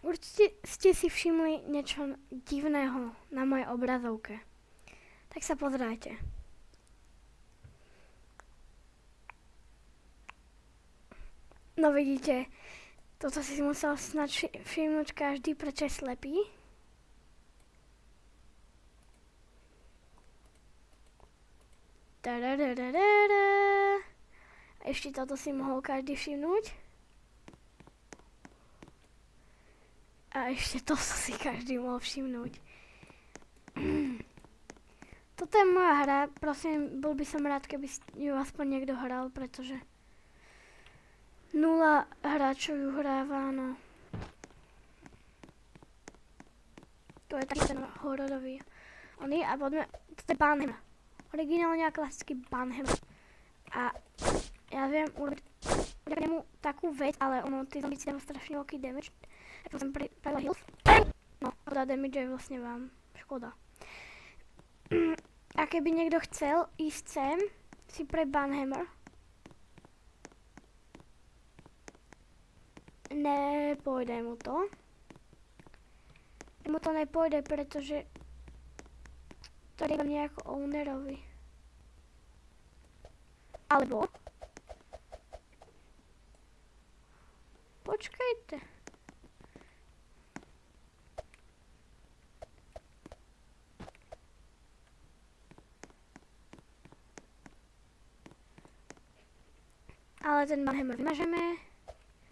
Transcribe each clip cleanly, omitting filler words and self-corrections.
Určite ste si všimli niečo divného na mojej obrazovke. Tak sa pozerajte. No vidíte, toto si musel snad všimnúť každý, prečo je slepý. A ešte toto si mohol každý všimnúť. A ešte to si každý mohol všimnúť. Toto je moja hra, prosím, bol by som rád, keby ju aspoň niekto hral, pretože 0 hráčov ju hráva, no. To je taký ten hororový. A poďme, toto je Banhammer. Originálne a klasický Banhammer. A ja viem urobiť nemu takú vec, ale ono, tí zombici dáva strašne veľký damage. Tak som pravila health. No, dá damage je vlastne vám škoda. A keby niekto chcel ísť sem, si pre Banhammer. Nepôjde mu to. Mu to nepôjde, pretože to je nejako ownerovi. Alebo počkajte. Ale ten Banhammer vymažeme.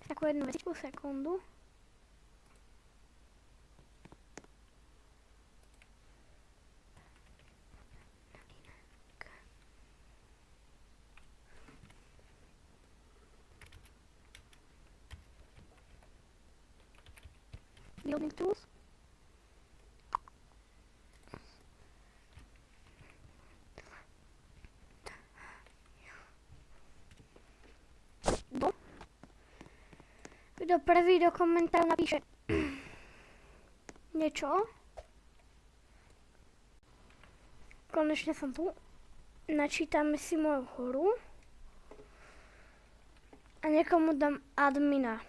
Takú jednu vecičku, sekundu. Building tools. Kto prvý do komentáru napíše niečo. Konečne som tu. Načítame si moju hru. A niekomu dám admina.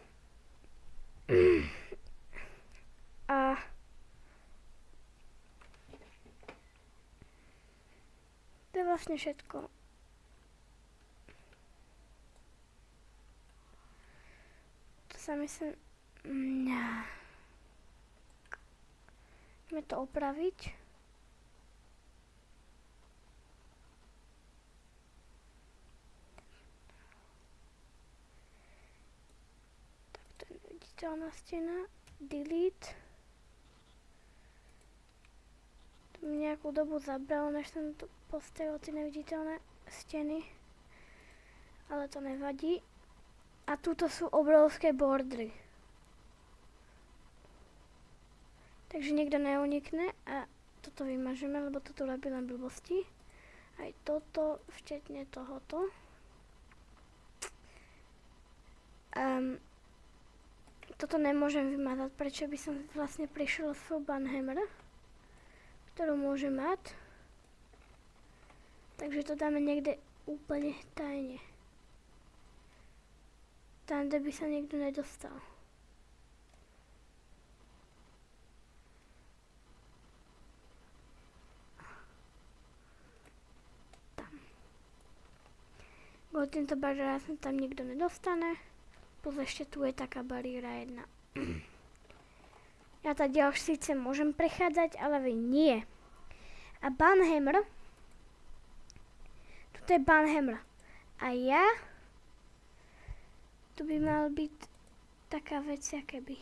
A to je vlastne všetko. To sa myslím... Ideme to opraviť. Tak to je neviditeľná stena. Delete. To mi nejakú dobu zabralo, než som tu postavil tie neviditeľné steny. Ale to nevadí. A tuto sú obrovské bordry. Takže nikto neunikne a toto vymažeme, lebo toto robí len blbosti. Aj toto, včetne tohoto. Toto nemôžem vymazať, prečo by som vlastne prišiel o svoju Banhammer, ktorú môžem mať. Takže to dáme niekde úplne tajne. Tam, kde by sa niekto nedostal. Tam. Bo týmto bariéra sa tam nikto nedostane. Plus ešte tu je taká bariéra jedna. Ja tady už síce môžem prechádzať, ale vy nie. A Banhammer. Tuto je Banhammer. A ja... Tu by mal byť taká vec, keby.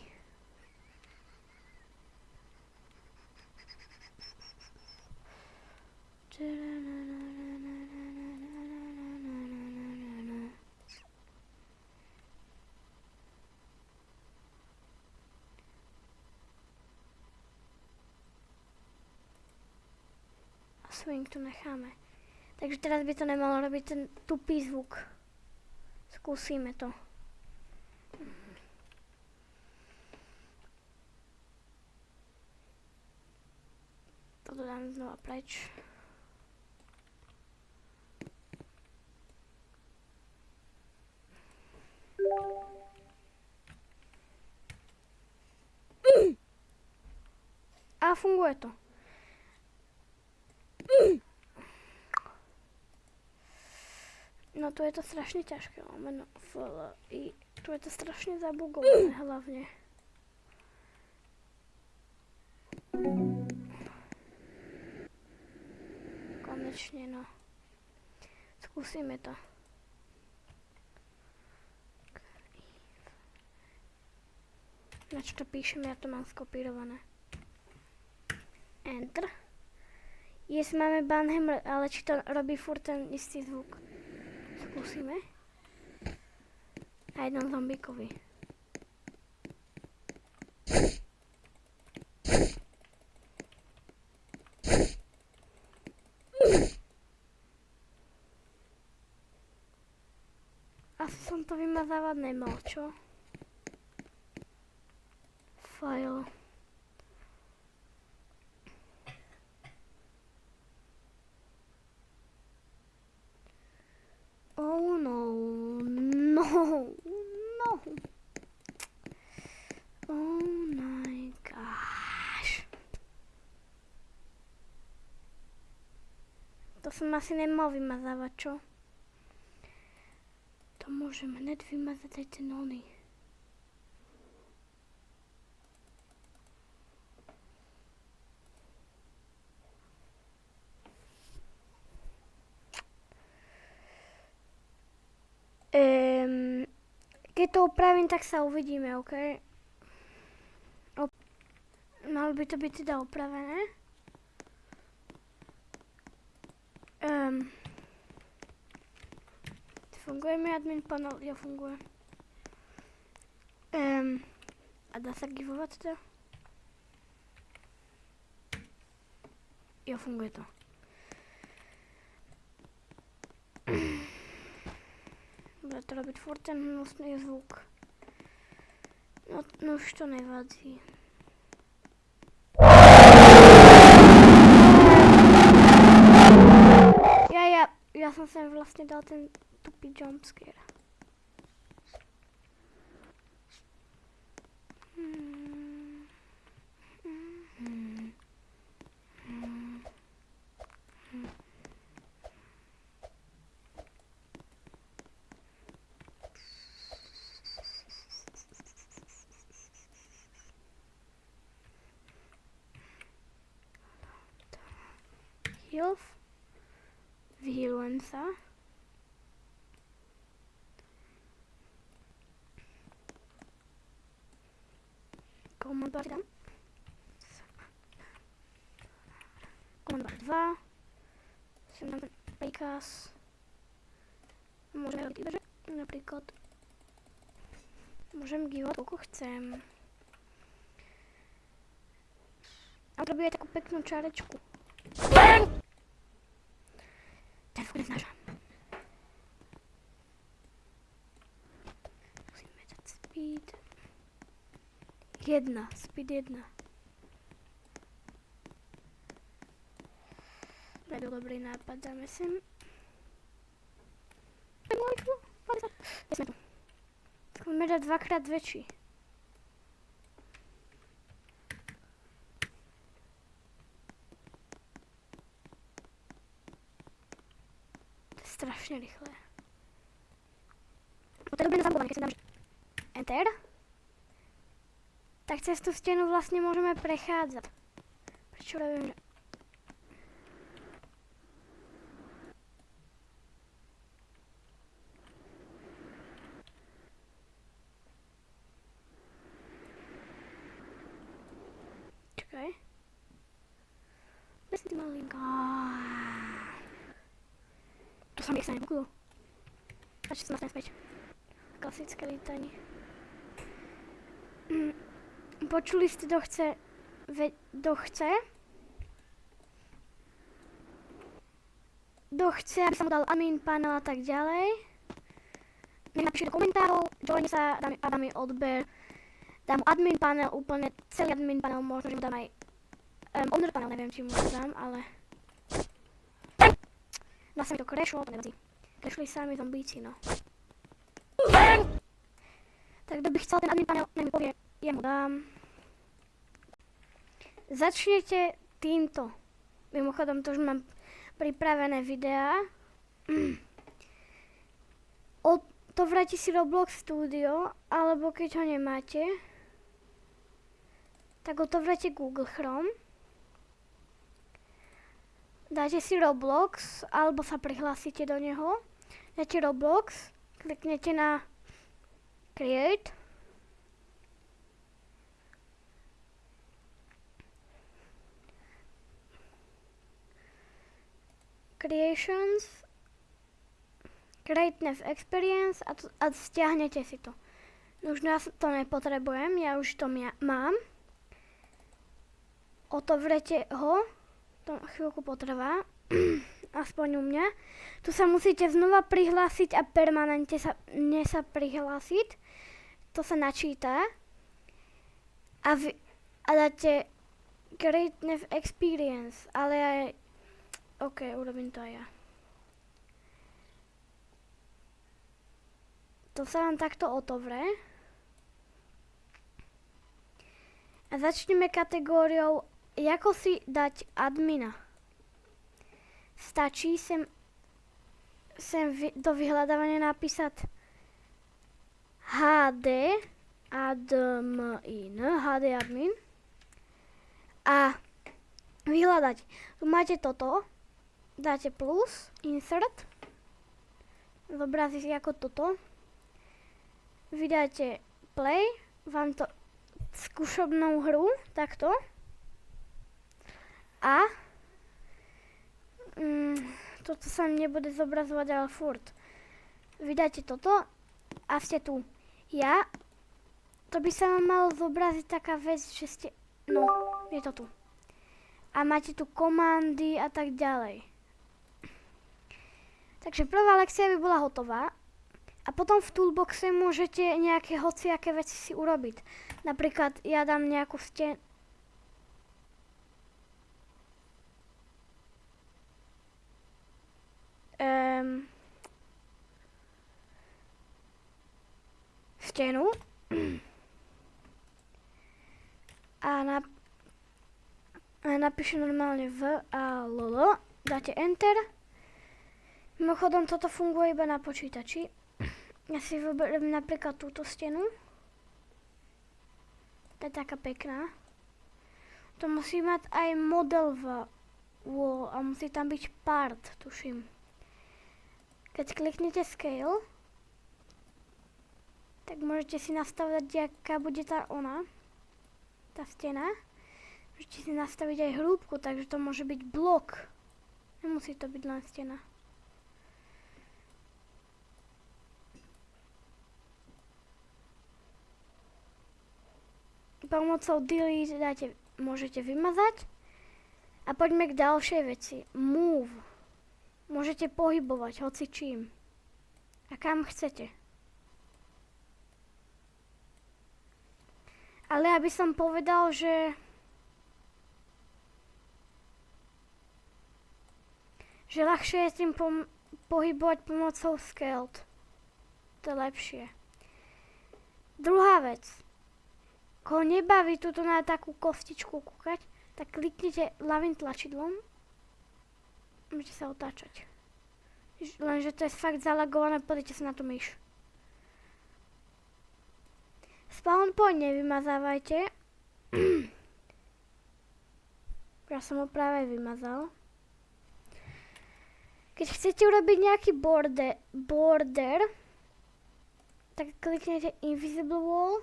A swing tu necháme. Takže teraz by to nemalo robiť ten tupý zvuk. Skúsime to. Toto dám znova preč. A funguje to. No tu je to strašne ťažké, lomeno FLI. Tu je to strašne zabugované hlavne. Konečne, no. Skúsime to. Na čo to píšem, ja to mám skopírované. Enter. Yes, máme Banhammer, ale či to robí furt ten istý zvuk. Skúsime. A jednom zombíkovi. Asi som to vymazávať nemal, čo? File. Oh no, no, no. Oh my gosh. To som asi nemal vymazávať, čo? To môžem hned vymazať aj ten oný. Keď to opravím, tak sa uvidíme, OK? Malo by to byť teda opravené. Funguje mi admin panel? Ja, funguje. A dá sa givovať teda? Jo, funguje to. Bude to robiť furt ten hnusný zvuk. No už to nevadí. Ja som sem vlastne dal ten tupý jumpscare. Health. Vyhealujem sa. Command bar dám. Command bar 2. Sem dám ten príkaz. Môžeme robiť iba, že napríklad môžem givovať koľko chcem. A to robí aj takú peknú čarečku. Ten furt neznášam. Musíme dať speed. Speed 1. To je dobrý nápad, dáme sem. Sme tu. Skúsme dať dvakrát väčší. Strašne rýchle. To je dobré na zabudovanie, keď si dáme Enter. Tak cez tú stenu vlastne môžeme prechádzať. Prečo robím, že... Čakaj. Kde si ty malinko? To sa mi sa nebuklo. Radšej som naspäť. Klasické lítanie. Počuli ste, kto chce, aby som mu dal admin panel a tak ďalej. Nech napíšte do komentárov, join sa a dám mi odber. Dám mu admin panel, úplne celý admin panel, možno, že mu dám aj owner panel, neviem, či mu to dám, ale... Vlastne mi to crashlo, to nevadí. Crashli sa mi zombíci, no. Tak kto by chcel ten admin panel, nech mi povie, jemu dám. Začnete týmto. Mimochodom, to už mám pripravené videá. Otvorite si Roblox Studio, alebo keď ho nemáte, tak otvorite Google Chrome. Dáte si Roblox, alebo sa prihlásite do neho. Dáte Roblox, kliknete na Create. Creations, Create New Experience a stiahnete si to. Už ja to nepotrebujem, ja už to mám. Otvorete ho, to chvíľku potrvá, aspoň u mňa. Tu sa musíte znova prihlásiť a permanentne sa prihlásiť. To sa načíta. A dáte Create New Experience, ale aj OK, urobím to aj ja. To sa vám takto otevre. A začneme kategóriou, ako si dať admina. Stačí sem do vyhľadávania napísať HD admin a vyhľadať. Tu máte toto. Dáte plus, insert, zobrazí si ako toto, vydáte play, vám to skúšobnú hru, takto, a toto sa nebude zobrazovať, ale furt. Vydáte toto a ste tu. To by sa vám malo zobraziť taká vec, že ste, je to tu. A máte tu komandy a tak ďalej. Takže prvá lekcia by bola hotová a potom v toolboxe môžete nejaké hociaké veci si urobiť. Napríklad ja dám nejakú stenu a napíšem normálne V a LL, dáte Enter. Mimochodom, toto funguje iba na počítači. Ja si vyberiem napríklad túto stenu. To je taká pekná. To musí mať aj model wall a musí tam byť part, tuším. Keď kliknete Scale, tak môžete si nastaviť, aká bude tá stena. Môžete si nastaviť aj hrúbku, takže to môže byť blok. Nemusí to byť len stena. Pomocou delete môžete vymazať. A poďme k ďalšej veci. Move. Môžete pohybovať hoci čím. A kam chcete. Ale aby som povedal, že ľahšie je s tým pohybovať pomocou Scaled. To je lepšie. Druhá vec. Koho nebaví tuto na takú kostičku kúkať, tak kliknite ľavým tlačidlom. Môžete sa otáčať. Lenže to je fakt zalagované, pozrite sa na tú myš. Spawn point nevymazávajte. Ja som ho práve vymazal. Keď chcete urobiť nejaký border, tak kliknete Invisible Wall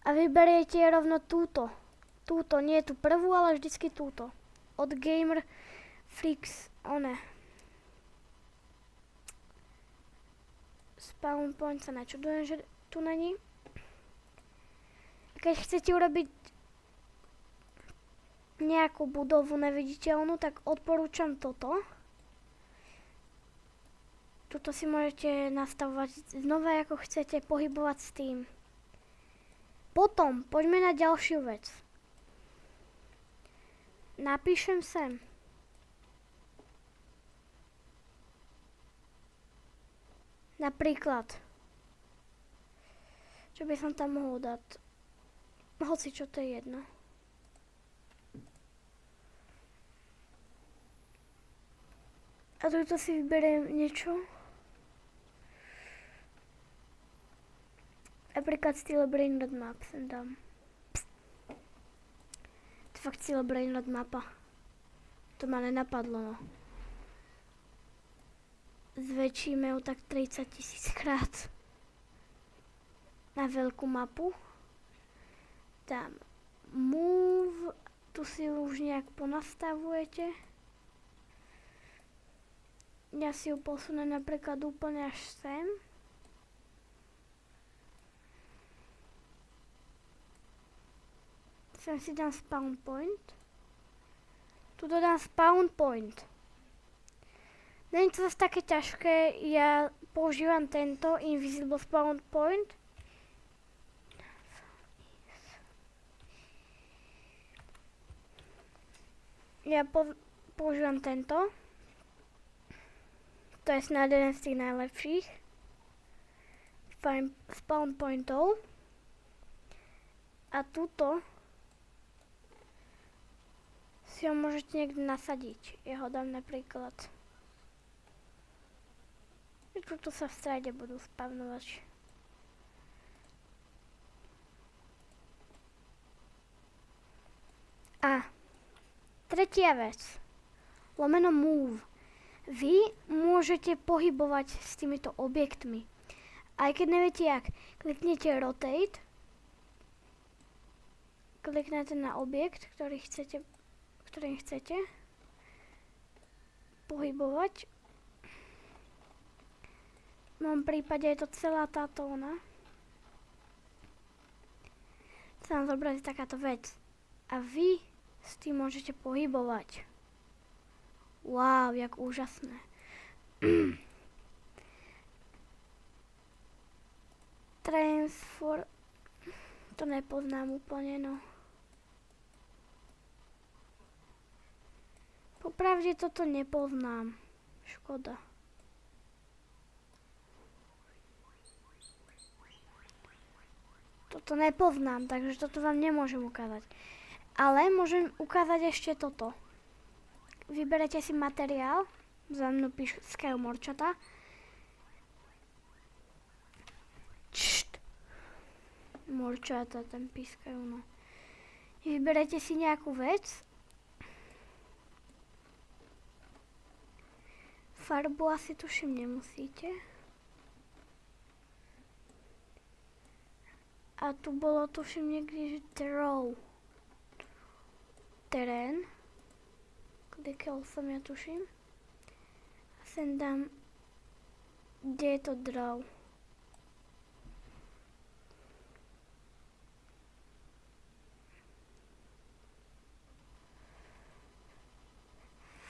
a vyberiete rovno túto. Túto, nie tú prvú, ale vždycky túto. Od Gamer Freaks, Spawn point sa načudujem, že tu není. Keď chcete urobiť nejakú budovu neviditeľnú, tak odporúčam toto. Tuto si môžete nastavovať znova, ako chcete pohybovať s tým. Potom, poďme na ďalšiu vec. Napíšem sem. Napríklad. Čo by som tam mohol dať? Hoci čo, to je jedno. A tuto si vyberiem niečo. Napríklad Steel Brainrod Map sem dám. To je fakt Steel Brainrod mapa. To ma nenapadlo, no. Zväčšíme ju tak 30 000 krát. Na veľkú mapu. Dám move. Tu si ju už nejak ponastavujete. Ja si ju posunem napríklad úplne až sem. Sem si dám spawn point. Tu dodám spawn point. Není to zase také ťažké, ja používam tento invisible spawn point. Ja používam tento. To je snad jeden z tých najlepších spawn pointov. A tuto si ho môžete niekde nasadiť. Ja ho dám napríklad. Tuto sa v strede budú spavnovať. A tretia vec. Lomeno move. Vy môžete pohybovať s týmito objektmi. Aj keď neviete jak, kliknete rotate. Kliknete na objekt, ktorým chcete pohybovať. V mojom prípade je to celá táto ona. Chcem zobrať takáto vec. A vy s tým môžete pohybovať. Wow, jak úžasné. Transform. To nepoznám úplne, no. Popravde toto nepoznám. Škoda. Toto nepoznám, takže toto vám nemôžem ukázať. Ale môžem ukázať ešte toto. Vyberete si materiál. Za mnou pískajú morčata. Morčata tam pískajú, no. Vyberete si nejakú vec. Farbu asi tuším nemusíte. A tu bolo tuším niekde, že draw. Terén. Klikol som, ja tuším. A sem dám, kde je to draw.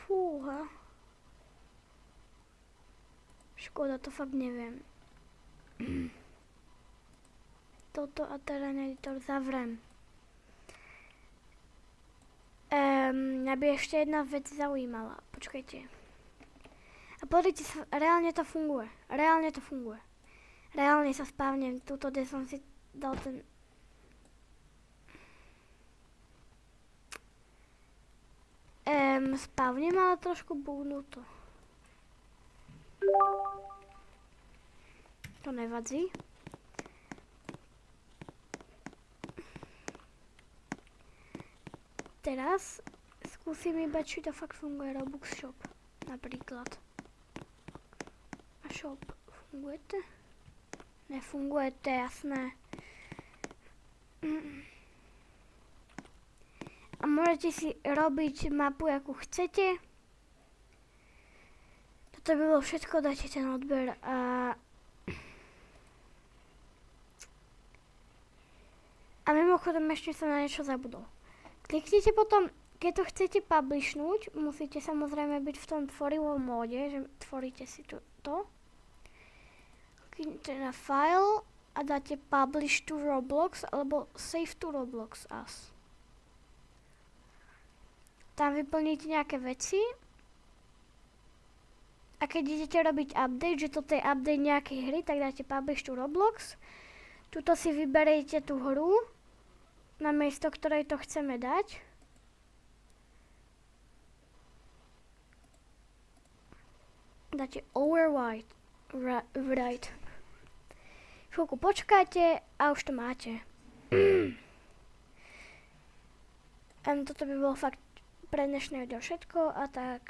Fúha. Škoda, to fakt neviem. Toto a terén editor zavrem. Mňa by ešte jedna vec zaujímala. Počkajte. A pozrite sa, reálne to funguje. Reálne sa spávnem tuto, kde som si dal ten... Spávnem, ale trošku bugnuto. To nevadí. Teraz skúsim iba, či to fakt funguje Robux Shop, napríklad. A Shop, funguje to? Nefunguje to, jasné. A môžete si robiť mapu, akú chcete. Toto by bolo všetko, dáte ten odber a mimochodom ešte som na niečo zabudol. Kliknite potom, keď to chcete publishnúť, musíte samozrejme byť v tom tvorivom móde, že tvoríte si to. Kliknite na file a dáte publish to Roblox alebo save to Roblox as. Tam vyplníte nejaké veci a keď idete robiť update, že toto je update nejakej hry, tak dáte publish to Roblox. Tuto si vyberiete tú hru na miesto, ktorej to chceme dať. dáte overwrite. Chvíľku počkáte a už to máte. Toto by bolo fakt pre dnešné video všetko a tak